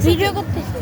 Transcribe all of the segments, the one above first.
Video করতেছি।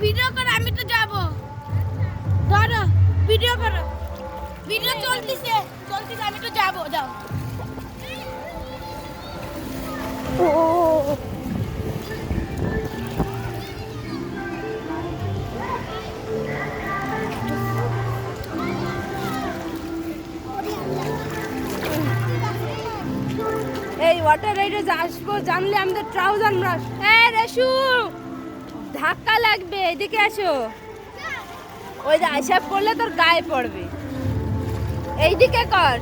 Video করো, আমি তো যাব। ধরো ভিডিও করো, ভিডিও চলতেছে, আমি তো যাব। যাও। এই ওয়াটার রাইডে আসবো জানলে আমাদের ট্রাউজার মাস। রেশু ধাক্কা লাগবে, এদিকে আসো। ওই যে আশা করলে তোর গায়ে পড়বে, এইদিকে কর।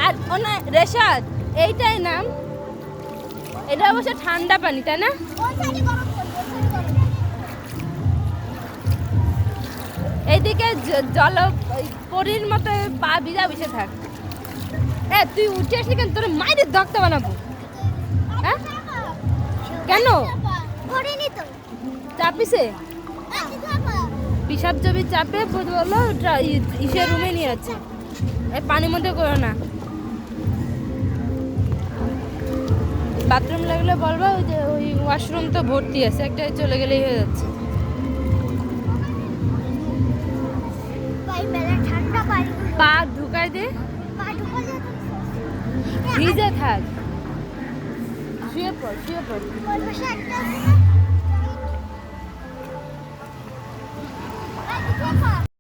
আর ওনা রেশাদ, এইটাই নাম। এটা অবশ্য ঠান্ডা পানি, তাই না? এইদিকে জল পরীর মতো পা ভিজা ভিজে থাক। তুই উঠে আসলি কেন? তোর মায়ের ধক্কা বানাবো। হ্যাঁ কেন? চাপিছে পিসাব জবি চাপে বললো ইসের রুমে নিয়ে যাচ্ছে। এই পানির মধ্যে করো না। বাথরুম লাগলে বলবা, ওই যে ওই ওয়াশরুম তো ভর্তি আছে, একটা চলে গেলেই হয়ে যাচ্ছে। পা ঢুকাই দে, ভিজে থাক, শুয়ে পড়।